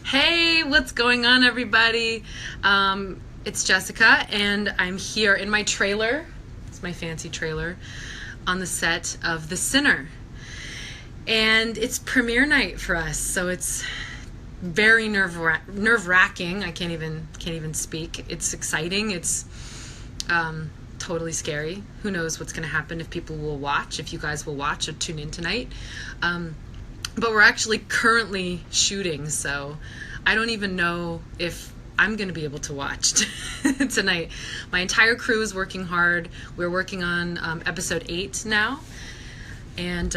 Hey, what's going on, everybody? It's Jessica, and I'm here in my trailer. It's my fancy trailer on the set of The Sinner. And it's premiere night for us, so it's very nerve-wracking. I can't even speak. It's exciting. It's totally scary. Who knows what's going to happen, if people will watch, if you guys will watch or tune in tonight. But we're actually currently shooting, so I don't even know if I'm going to be able to watch tonight. My entire crew is working hard. We're working on episode 8 now, and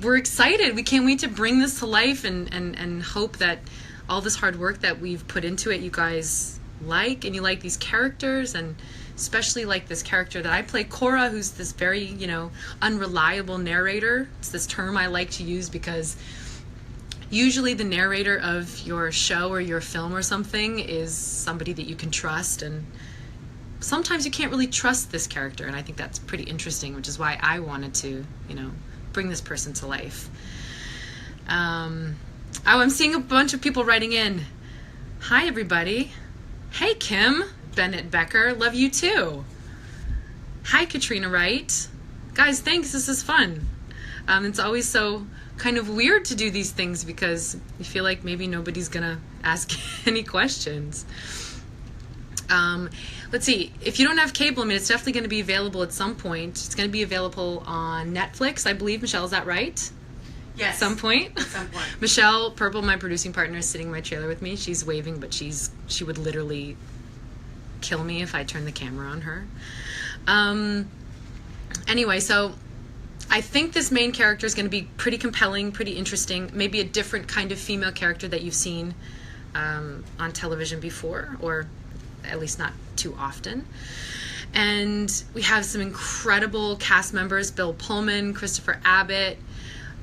we're excited. We can't wait to bring this to life and hope that all this hard work that we've put into it, you guys like, and you like these characters, and especially like this character that I play, Cora, who's this very, unreliable narrator. It's this term I like to use because usually the narrator of your show or your film or something is somebody that you can trust, and sometimes you can't really trust this character, and I think that's pretty interesting, which is why I wanted to, bring this person to life. I'm seeing a bunch of people writing in. Hi, everybody. Hey, Kim Bennett Becker, love you too. Hi, Katrina Wright. Guys, thanks, this is fun. It's always so kind of weird to do these things because you feel like maybe nobody's gonna ask any questions. Let's see, if you don't have cable, it's definitely going to be available at some point. It's going to be available on Netflix, I believe. Michelle, is that right? Yes. At some point? At some point. Michelle Purple, my producing partner, is sitting in my trailer with me. She's waving, but she would literally kill me if I turned the camera on her. Anyway, so I think this main character is going to be pretty compelling, pretty interesting, maybe a different kind of female character that you've seen on television before, or at least not too often. And we have some incredible cast members: Bill Pullman, Christopher Abbott,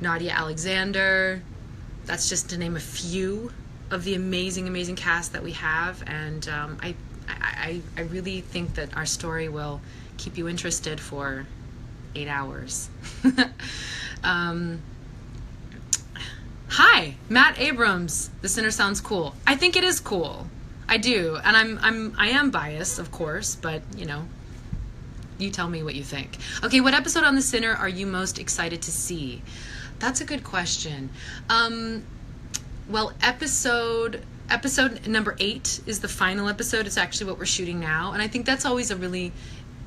Nadia Alexander. That's just to name a few of the amazing cast that we have. And I really think that our story will keep you interested for 8 hours. Hi, Matt Abrams. The Sinner sounds cool. I think it is cool. I do, and I am biased, of course, but you tell me what you think. Okay, what episode on The Sinner are you most excited to see? That's a good question. Well, episode number 8 is the final episode. It's actually what we're shooting now, and I think that's always a really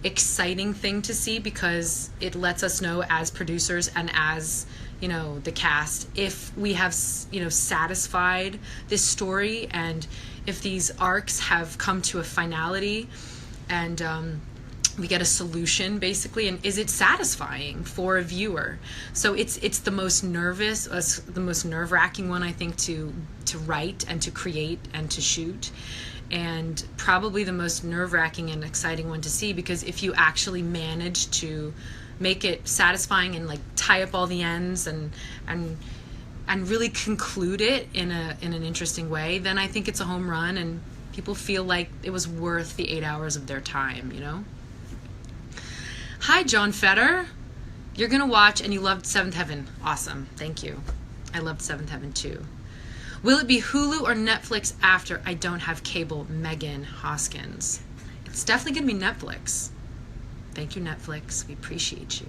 exciting thing to see because it lets us know as producers and as the cast if we have satisfied this story, and if these arcs have come to a finality, and we get a solution basically, and is it satisfying for a viewer? So it's the most nerve-wracking one, I think, to write and to create and to shoot, and probably the most nerve-wracking and exciting one to see, because if you actually manage to make it satisfying and tie up all the ends and really conclude it in an interesting way, then I think it's a home run, and people feel like it was worth the 8 hours of their time, Hi, John Fetter. You're gonna watch and you loved Seventh Heaven. Awesome, thank you. I loved Seventh Heaven too. Will it be Hulu or Netflix after I don't have cable? Megan Hoskins. It's definitely gonna be Netflix. Thank you, Netflix. We appreciate you.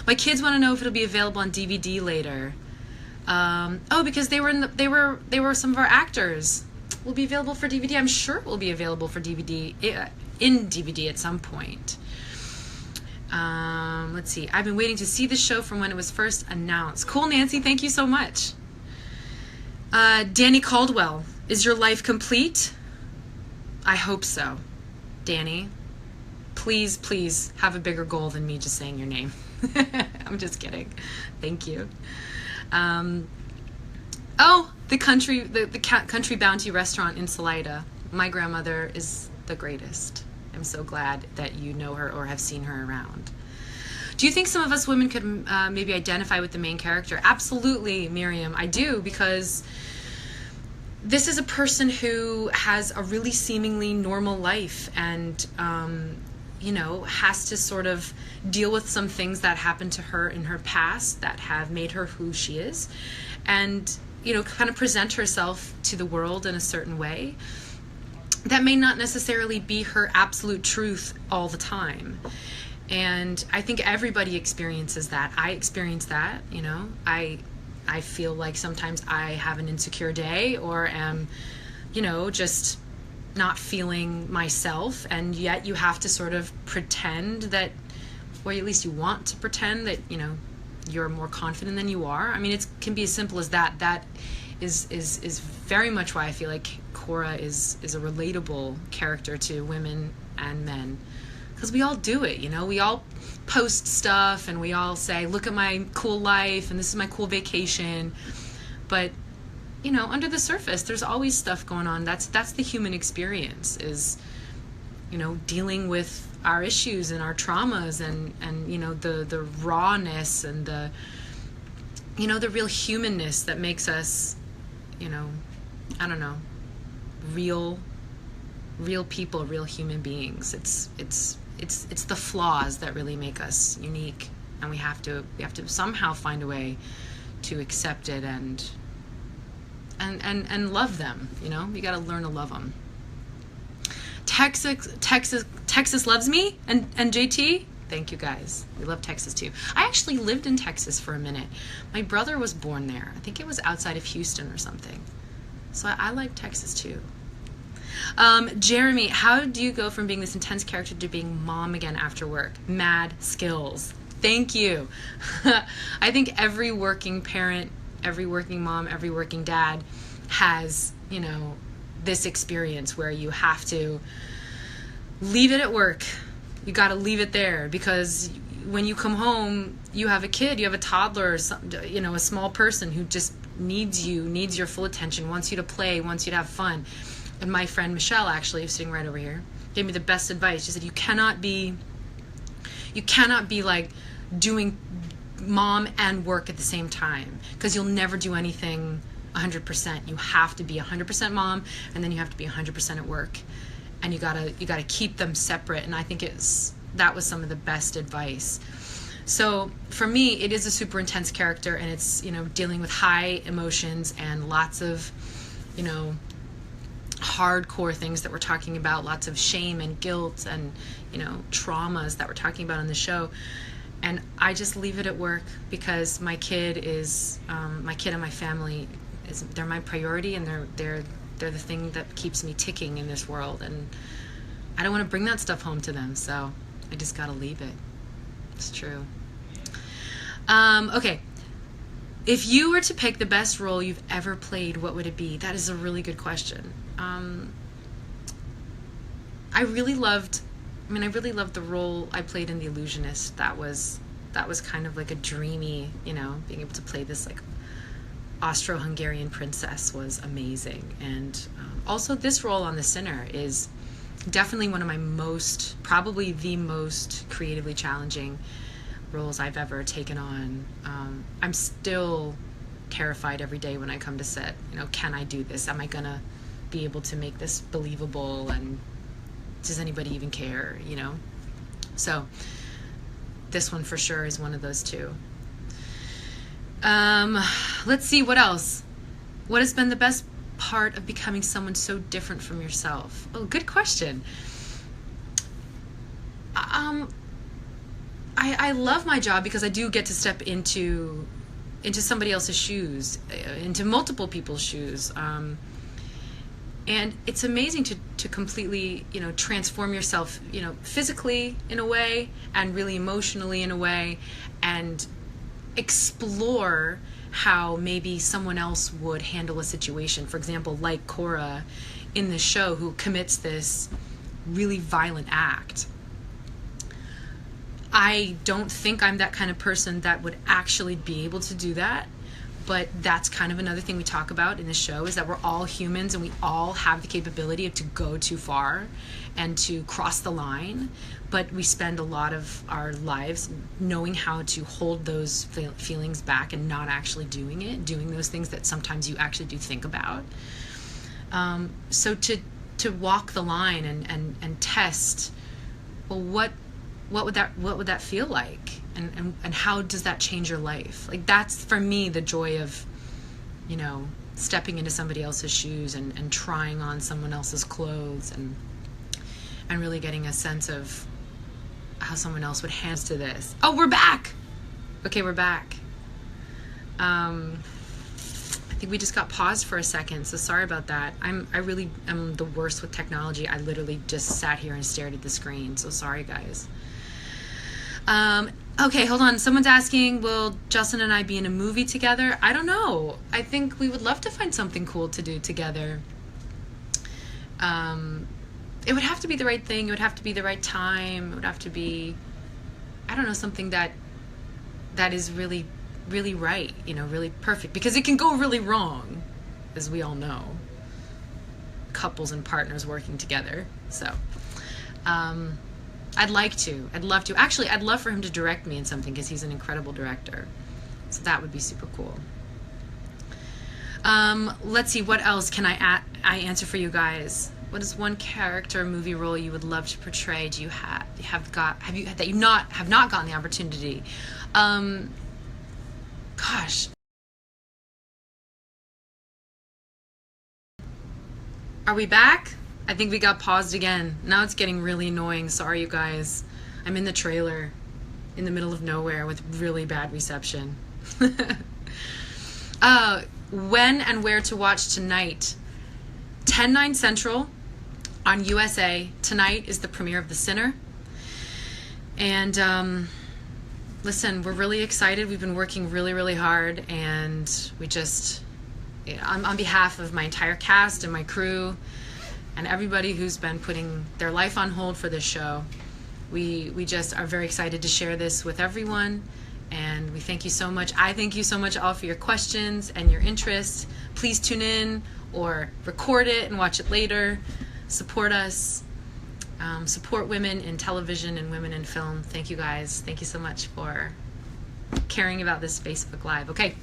My kids want to know if it'll be available on DVD later. Because they were some of our actors. Will be available for DVD. I'm sure it will be available for DVD in DVD at some point. Let's see. I've been waiting to see the show from when it was first announced. Cool, Nancy. Thank you so much. Danny Caldwell. Is your life complete? I hope so. Danny, please have a bigger goal than me just saying your name. I'm just kidding. Thank you. The Country Bounty restaurant in Salida. My grandmother is the greatest. I'm so glad that you know her or have seen her around. Do you think some of us women could maybe identify with the main character? Absolutely, Miriam. I do, because this is a person who has a really seemingly normal life, and has to sort of deal with some things that happened to her in her past that have made her who she is, and kind of present herself to the world in a certain way that may not necessarily be her absolute truth all the time. And I think everybody experiences that. I experience that. I feel like sometimes I have an insecure day, or am just not feeling myself, and yet you have to sort of pretend that, or at least you want to pretend that you're more confident than you are. I mean, it can be as simple as that. That is very much why I feel like Cora is a relatable character to women and men, because we all do it. We all post stuff and we all say, look at my cool life and this is my cool vacation, but under the surface there's always stuff going on. That's the human experience, is dealing with our issues and our traumas, and the rawness and the the real humanness that makes us I don't know, real people, real human beings. It's the flaws that really make us unique, and we have to somehow find a way to accept it and love them. You got to learn to love them. Texas loves me, and JT, thank you guys. We love Texas too. I actually lived in Texas for a minute. My brother was born there. I think it was outside of Houston or something. So I like Texas too. Jeremy, how do you go from being this intense character to being mom again after work? Mad skills. Thank you. I think every working parent, every working mom, every working dad has, this experience where you have to leave it at work. You got to leave it there, because when you come home, you have a kid, you have a toddler, or some, a small person who just needs your full attention, wants you to play, wants you to have fun. And my friend Michelle, actually, who's sitting right over here, gave me the best advice. She said, you cannot be like doing mom and work at the same time, because you'll never do anything 100%. You have to be 100% mom, and then you have to be 100% at work, and you gotta keep them separate. And I think that was some of the best advice. So for me, it is a super intense character, and it's dealing with high emotions and lots of hardcore things that we're talking about, lots of shame and guilt and traumas that we're talking about on the show. And I just leave it at work, because my kid is my kid and my family they're my priority, and they're the thing that keeps me ticking in this world, and I don't want to bring that stuff home to them, so I just gotta leave it. It's true. Okay, if you were to pick the best role you've ever played, what would it be? That is a really good question. I really loved the role I played in The Illusionist. That was kind of like a dreamy, being able to play this like Austro-Hungarian princess was amazing. And also this role on The Sinner is definitely one of my probably the most creatively challenging roles I've ever taken on. I'm still terrified every day when I come to set. Can I do this? Am I gonna be able to make this believable? And does anybody even care? So this one for sure is one of those two. Let's see, what else? What has been the best part of becoming someone so different from yourself? Oh, good question. I love my job because I do get to step into somebody else's shoes, into multiple people's shoes. And it's amazing to completely, transform yourself, physically in a way, and really emotionally in a way, and explore how maybe someone else would handle a situation. For example, like Cora in the show, who commits this really violent act. I don't think I'm that kind of person that would actually be able to do that. But that's kind of another thing we talk about in the show, is that we're all humans and we all have the capability to go too far and to cross the line. But we spend a lot of our lives knowing how to hold those feelings back and not actually doing those things that sometimes you actually do think about. So to walk the line and test well, what would that feel like, and how does that change your life? Like, that's for me the joy of, you know, stepping into somebody else's shoes and trying on someone else's clothes, and really getting a sense of how someone else would handle to this. Oh, we're back. Okay, we're back. I think we just got paused for a second, so sorry about that. I really am the worst with technology. I literally just sat here and stared at the screen, so sorry, guys. Okay, hold on. Someone's asking, will Justin and I be in a movie together? I don't know. I think we would love to find something cool to do together. It would have to be the right thing. It would have to be the right time. It would have to be, I don't know, something that is really, really right, you know, really perfect. Because it can go really wrong, as we all know. Couples and partners working together. So, I'd love to. Actually, I'd love for him to direct me in something, because he's an incredible director. So that would be super cool. Let's see, what else can I answer for you guys? What is one character or movie role you would love to portray? Do you have not gotten the opportunity? Gosh. Are we back? I think we got paused again. Now it's getting really annoying. Sorry, you guys. I'm in the trailer in the middle of nowhere with really bad reception. When and where to watch tonight? 10/9 Central on USA. Tonight is the premiere of The Sinner. And listen, we're really excited. We've been working really, really hard, and we just, on behalf of my entire cast and my crew and everybody who's been putting their life on hold for this show, we just are very excited to share this with everyone. And we thank you so much. I thank you so much all for your questions and your interest. Please tune in or record it and watch it later. Support us. Support women in television and women in film. Thank you, guys. Thank you so much for caring about this Facebook Live. Okay.